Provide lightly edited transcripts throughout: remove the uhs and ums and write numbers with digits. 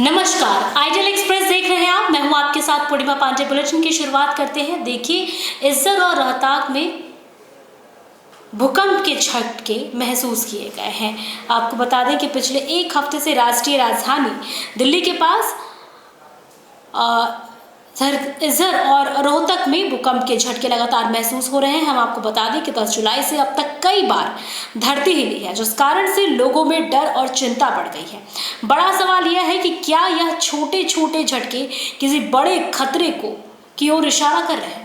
नमस्कार, ideal express देख रहे हैं आप। मैं हूं आपके साथ पूर्णिमा पांडे। बुलेटिन की शुरुआत करते हैं। देखिए, इज्जत और रोहतक में भूकंप के झटके महसूस किए गए हैं। आपको बता दें कि पिछले एक हफ्ते से राष्ट्रीय राजधानी दिल्ली के पास इज्जत और रोहतक में भूकंप के झटके लगातार महसूस हो रहे हैं। हम आपको बता दें कि 10 जुलाई से अब तक कई बार धरती हिली है, जिस कारण से लोगों में डर और चिंता बढ़ गई है। बड़ा सवाल यह है कि क्या यह छोटे छोटे झटके किसी बड़े खतरे की ओर इशारा कर रहे हैं।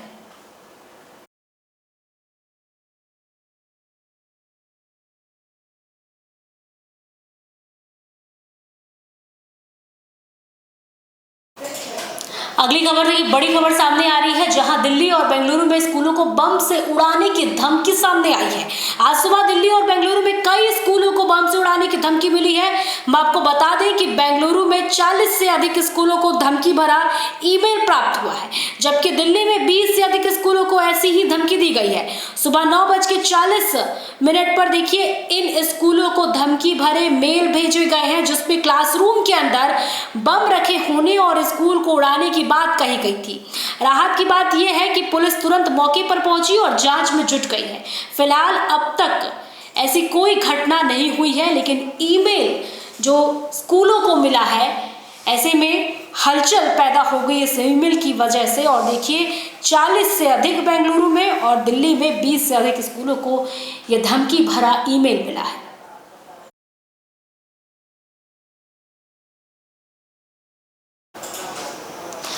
अगली खबर देखिए, बड़ी खबर सामने आ रही है, जहां दिल्ली और बेंगलुरु में स्कूलों को बम से उड़ाने की धमकी सामने आई है। आज सुबह दिल्ली और बेंगलुरु में कई स्कूलों को बम से उड़ाने की धमकी मिली है। हम आपको बता दें कि बेंगलुरु में 40 से अधिक स्कूलों को धमकी भरा ईमेल प्राप्त हुआ है, जबकि दिल्ली में 20 से अधिक स्कूलों को ऐसी ही धमकी दी गई है। सुबह 9:40 पर देखिए, इन स्कूलों को धमकी भरे मेल भेजे गए हैं, जिसमें क्लासरूम के अंदर बम रखे होने और स्कूल को उड़ाने की बात कही गई थी। राहत की बात यह है कि पुलिस तुरंत मौके पर पहुंची और जांच में जुट गई है। फिलहाल अब तक ऐसी कोई घटना नहीं हुई है, लेकिन ईमेल जो स्कूलों को मिला है, ऐसे में हलचल पैदा हो गई इस ईमेल की वजह से। और देखिए, 40 से अधिक बेंगलुरु में और दिल्ली में 20 से अधिक स्कूलों को यह धमकी भरा ईमेल मिला है।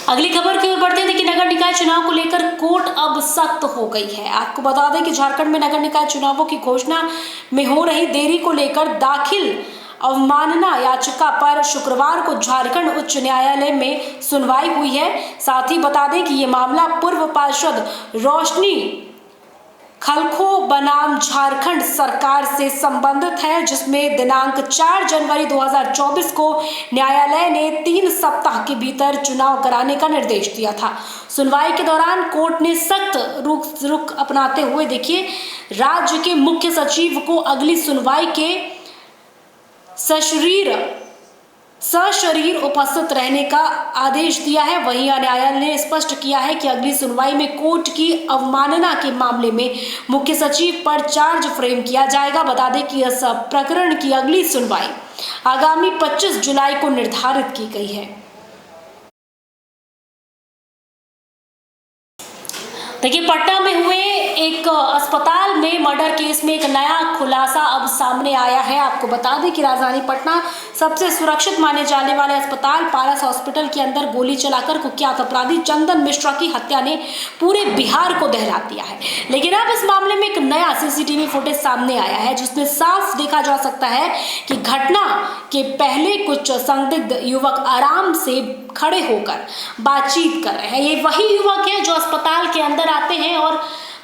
अगली खबर की ओर बढ़ते हैं। देखिए, नगर निकाय चुनाव को लेकर कोर्ट अब सख्त हो गई है। आपको बता दें कि झारखंड में नगर निकाय चुनावों की घोषणा में हो रही देरी को लेकर दाखिल अवमानना याचिका पर शुक्रवार को झारखंड उच्च न्यायालय में सुनवाई हुई है। साथ ही बता दें कि ये मामला पूर्व पार्षद रोशनी खलखो बनाम झारखंड सरकार से संबंधित है, जिसमें दिनांक 4 जनवरी 2024 को न्यायालय ने 3 सप्ताह के भीतर चुनाव कराने का निर्देश दिया था। सुनवाई के दौरान कोर्ट ने सख्त रुख अपनाते हुए देखिए, राज्य के मुख्य सचिव को अगली सुनवाई के सशरीर उपस्थित रहने का आदेश दिया है। वहीं न्यायालय ने स्पष्ट किया है कि अगली सुनवाई में कोर्ट की अवमानना के मामले में मुख्य सचिव पर चार्ज फ्रेम किया जाएगा। बता दें कि इस प्रकरण की अगली सुनवाई आगामी 25 जुलाई को निर्धारित की गई है। देखिए, पटना में हुए एक अस्पताल में मर्डर केस में एक नया खुलासा अब सामने आया है। आपको बता दें कि राजधानी पटना सबसे सुरक्षित माने जाने वाले अस्पताल पारस हॉस्पिटल के अंदर गोली चलाकर कुख्यात अपराधी चंदन मिश्रा की हत्या ने पूरे बिहार को दहला दिया है। लेकिन अब इस मामले में एक नया सीसीटीवी फुटेज सामने आया है, जिसमें साफ देखा जा सकता है कि घटना के पहले कुछ संदिग्ध युवक आराम से खड़े होकर बातचीत कर रहे हैं। ये वही युवक है जो अस्पताल के अंदर आते हैं और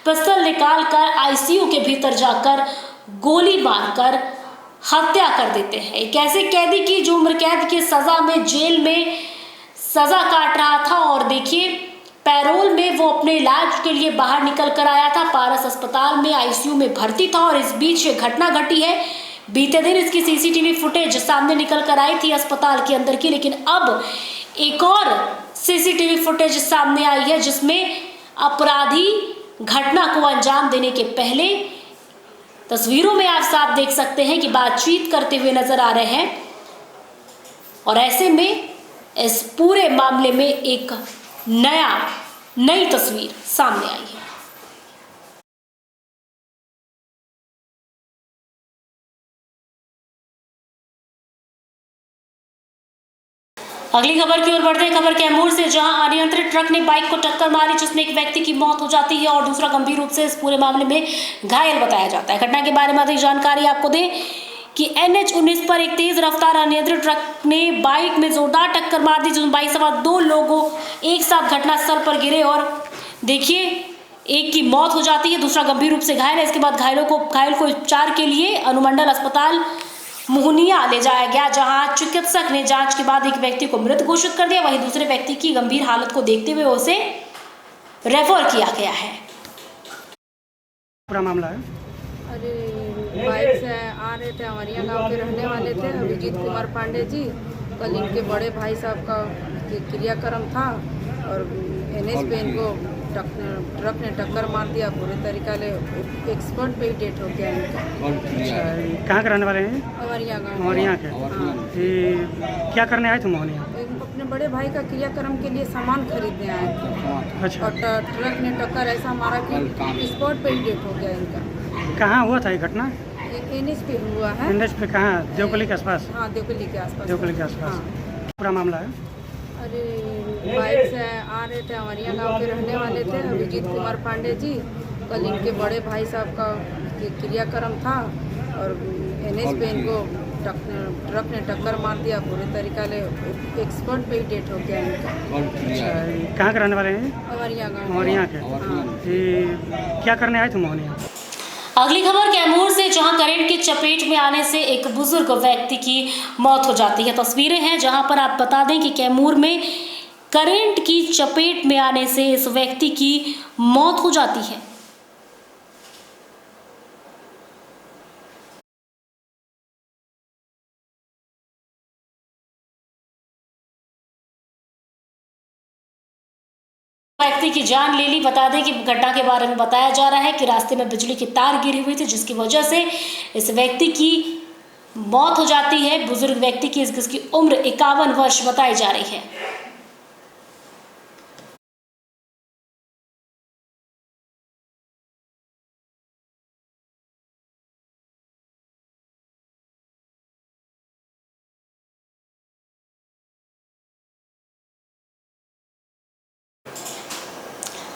पिस्तौल निकालकर आईसीयू के भीतर जाकर गोली मारकर हत्या कर देते हैं। एक ऐसे कैदी की जो उम्र कैद की सजा में जेल में सजा काट रहा था, और देखिए, पैरोल में वो अपने इलाज के लिए बाहर निकल कर आया था। पारस अस्पताल में आईसीयू में भर्ती था और इस बीच ये घटना घटी है। बीते दिन इसकी सीसीटीवी फुटेज सामने निकल कर आई थी अस्पताल के अंदर की, लेकिन अब एक और सीसीटीवी फुटेज सामने आई है, जिसमें अपराधी घटना को अंजाम देने के पहले तस्वीरों में आप साफ देख सकते हैं कि बातचीत करते हुए नजर आ रहे हैं। और ऐसे में इस पूरे मामले में एक नई तस्वीर सामने आई है। अगली खबर की ओर बढ़ते हैं। खबर कैमूर से, जहां अनियंत्रित ट्रक ने बाइक को टक्कर मारी, जिसमें एक व्यक्ति की मौत हो जाती है और दूसरा गंभीर रूप से इस पूरे मामले में घायल बताया जाता है। घटना के बारे में अधिक जानकारी आपको दें कि NH-19 पर एक तेज रफ्तार अनियंत्रित ट्रक ने बाइक में जोरदार टक्कर मार दी, जिसमें बाइक सवार 2 लोगों एक साथ घटनास्थल पर गिरे और देखिए, एक की मौत हो जाती है, दूसरा गंभीर रूप से घायल है। इसके बाद घायल को उपचार के लिए अनुमंडल अस्पताल मोहनिया ले जाया गया, जहां चिकित्सक ने जांच के बाद एक व्यक्ति को मृत घोषित कर दिया। वहीं दूसरे व्यक्ति की गंभीर हालत को देखते हुए उसे रेफर किया गया है। पूरा मामला है। अरे बाइक से आ रहे थे, हमारे गांव के रहने वाले थे अभिजीत कुमार पांडे जी, कल इनके बड़े भाई साहब का क्रियाक्रम था और NH पे इनको ट्रक ने टक्कर मार दिया। पूरे तरीका ले एक्सपर्ट पे ही डेट हो गया इनका। कहाँ के रहने वाले हैं? अवरिया गाँव। मोहनिया के। हाँ। ये क्या करने आए थे मोहनिया? अपने बड़े भाई का क्रियाक्रम के लिए सामान खरीदने आए थे अच्छा, और ट्रक ने टक्कर ऐसा मारा कि स्पॉट पे ही डेट हो गया इनका। कहाँ हुआ था ये घटना? NH पे हुआ है। NH पे कहाँ? देवकली के आसपास? हाँ, देवकली के आसपास। देवकली के आसपास। हाँ। पूरा मामला है? अरे बाइक से आ रहे थे, अवरिया गांव के रहने वाले थे अभिजीत कुमार पांडे जी। कल इनके बड़े भाई साहब का क्रियाक्रम था और NH पे इनको ट्रक ने टक्कर मार दिया। पूरे तरीका ले एक्सपर्ट पे ही डेट हो गया इनका। कहाँ के रहने वाले हैं? अवरिया गाँव। मोहनिया के। हाँ। ये क्या करने आए थे मोहनिया? अगली खबर कैमूर से, जहां करंट की चपेट में आने से एक बुजुर्ग व्यक्ति की मौत हो जाती है। तस्वीरें हैं जहां पर आप बता दें कि कैमूर में करंट की चपेट में आने से इस व्यक्ति की मौत हो जाती है। व्यक्ति की जान ले ली। बता दें कि घटना के बारे में बताया जा रहा है कि रास्ते में बिजली की तार गिरी हुई थी, जिसकी वजह से इस व्यक्ति की मौत हो जाती है। बुजुर्ग व्यक्ति की इसकी उम्र 51 वर्ष बताई जा रही है।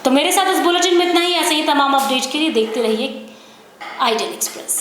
तो मेरे साथ इस बुलेटिन में इतना ही। ऐसे ही तमाम अपडेट के लिए देखते रहिए IDN एक्सप्रेस।